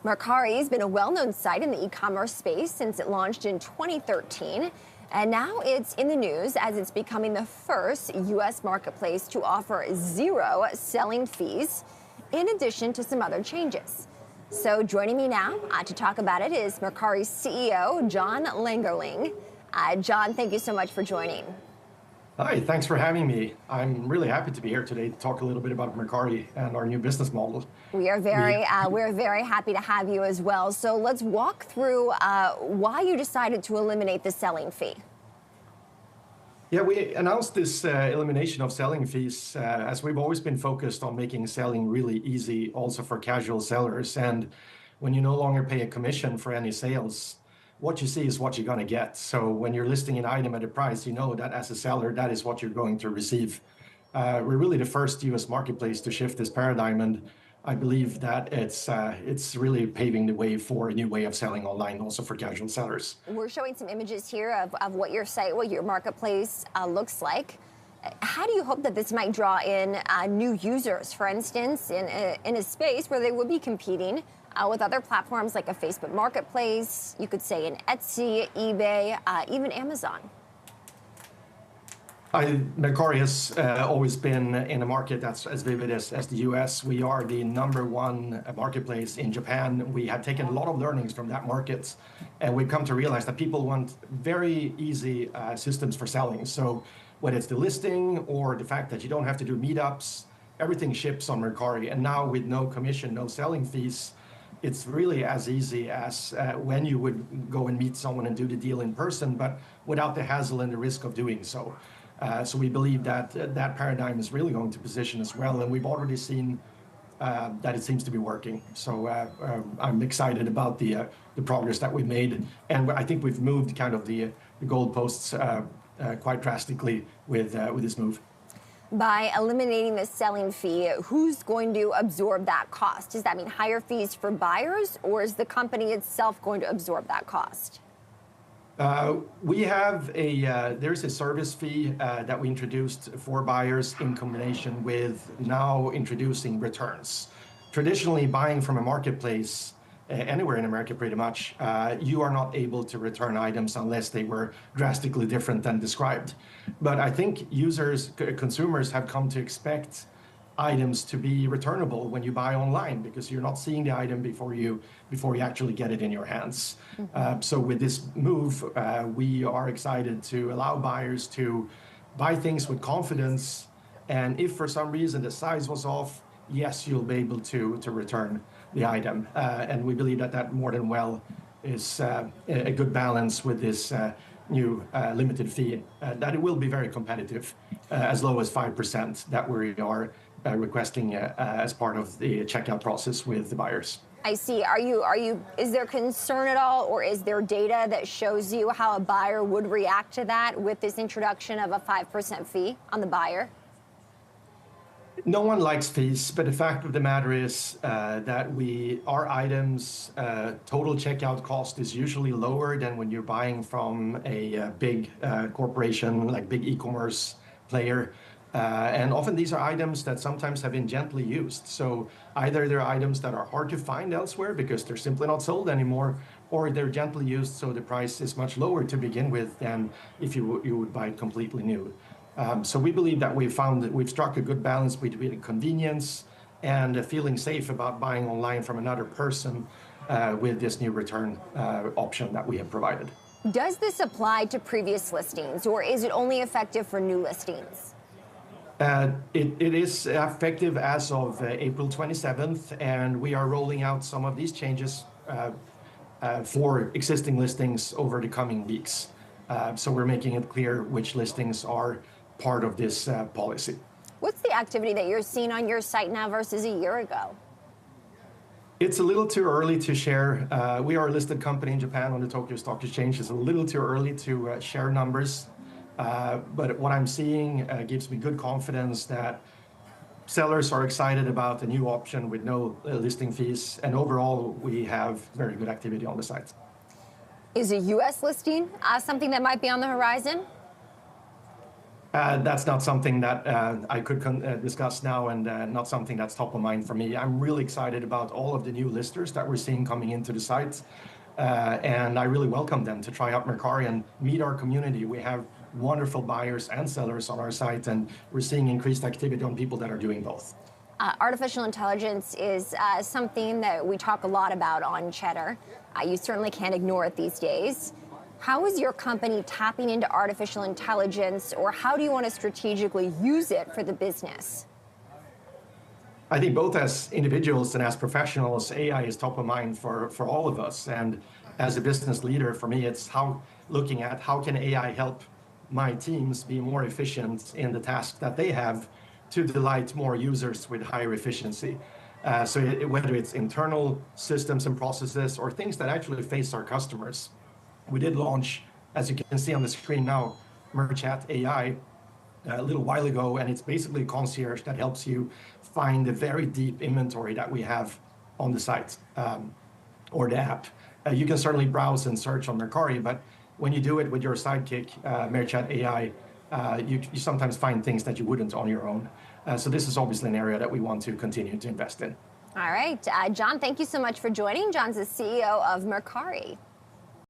Mercari has been a well-known site in the e-commerce space since it launched in 2013. And now it's in the news as it's becoming the first U.S. marketplace to offer zero selling fees, in addition to some other changes. So joining me now to talk about it is Mercari's CEO, John Langerling. John, thank you so much for joining. Hi, thanks for having me. I'm really happy to be here today to talk a little bit about Mercari and our new business model. We're very happy to have you as well. So let's walk through why you decided to eliminate the selling fee. Yeah, we announced this elimination of selling fees as we've always been focused on making selling really easy also for casual sellers. And when you no longer pay a commission for any sales, what you see is what you're going to get. So when you're listing an item at a price, you know that as a seller, that is what you're going to receive. We're really the first US marketplace to shift this paradigm, and I believe that it's really paving the way for a new way of selling online also for casual sellers. We're showing some images here of what your site, what your marketplace looks like. How do you hope that this might draw in new users, for instance, in a space where they will be competing with other platforms like a Facebook Marketplace, you could say an Etsy, eBay, even Amazon? Mercari has always been in a market that's as vivid as the US. We are the #1 marketplace in Japan. We have taken a lot of learnings from that market, and we've come to realize that people want very easy systems for selling. So whether it's the listing or the fact that you don't have to do meetups, everything ships on Mercari. And now with no commission, no selling fees, it's really as easy as when you would go and meet someone and do the deal in person, but without the hassle and the risk of doing so. So we believe that that paradigm is really going to position as well, and we've already seen that it seems to be working. So I'm excited about the progress that we've made, and I think we've moved kind of the goalposts quite drastically with this move. By eliminating the selling fee, who's going to absorb that cost? Does that mean higher fees for buyers, or is the company itself going to absorb that cost? We have there's a service fee that we introduced for buyers in combination with now introducing returns. Traditionally, buying from a marketplace, anywhere in America pretty much, you are not able to return items unless they were drastically different than described. But I think consumers have come to expect items to be returnable when you buy online, because you're not seeing the item before you actually get it in your hands. So with this move, we are excited to allow buyers to buy things with confidence, and if for some reason the size was off, yes, you'll be able to return the item. And we believe that more than well is a good balance with this new limited fee, that it will be very competitive, as low as 5% that we are requesting as part of the checkout process with the buyers. I see. Is there concern at all, or is there data that shows you how a buyer would react to that with this introduction of a 5% fee on the buyer? No one likes fees, but the fact of the matter is that our items total checkout cost is usually lower than when you're buying from a big corporation, like big e-commerce player. And often these are items that sometimes have been gently used. So either they're items that are hard to find elsewhere because they're simply not sold anymore, or they're gently used so the price is much lower to begin with than if you would buy it completely new. So we believe that we've struck a good balance between convenience and feeling safe about buying online from another person with this new return option that we have provided. Does this apply to previous listings, or is it only effective for new listings? It is effective as of April 27th, and we are rolling out some of these changes for existing listings over the coming weeks. So we're making it clear which listings are part of this policy. What's the activity that you're seeing on your site now versus a year ago? It's a little too early to share. We are a listed company in Japan on the Tokyo Stock Exchange. It's a little too early to share numbers. But what I'm seeing gives me good confidence that sellers are excited about the new option with no listing fees. And overall, we have very good activity on the site. Is a U.S. listing something that might be on the horizon? That's not something that I could discuss now, and not something that's top of mind for me. I'm really excited about all of the new listers that we're seeing coming into the site, and I really welcome them to try out Mercari and meet our community. We have wonderful buyers and sellers on our site, and we're seeing increased activity on people that are doing both. Artificial intelligence is something that we talk a lot about on Cheddar. You certainly can't ignore it these days. How is your company tapping into artificial intelligence, or how do you want to strategically use it for the business? I think both as individuals and as professionals, AI is top of mind for all of us. And as a business leader, for me, it's looking at how can AI help my teams be more efficient in the task that they have to delight more users with higher efficiency. Whether it's internal systems and processes or things that actually face our customers. We did launch, as you can see on the screen now, Merchat AI a little while ago, and it's basically a concierge that helps you find the very deep inventory that we have on the site or the app. You can certainly browse and search on Mercari, but when you do it with your sidekick, Merchat AI, you sometimes find things that you wouldn't on your own. So this is obviously an area that we want to continue to invest in. All right, John, thank you so much for joining. John's the CEO of Mercari.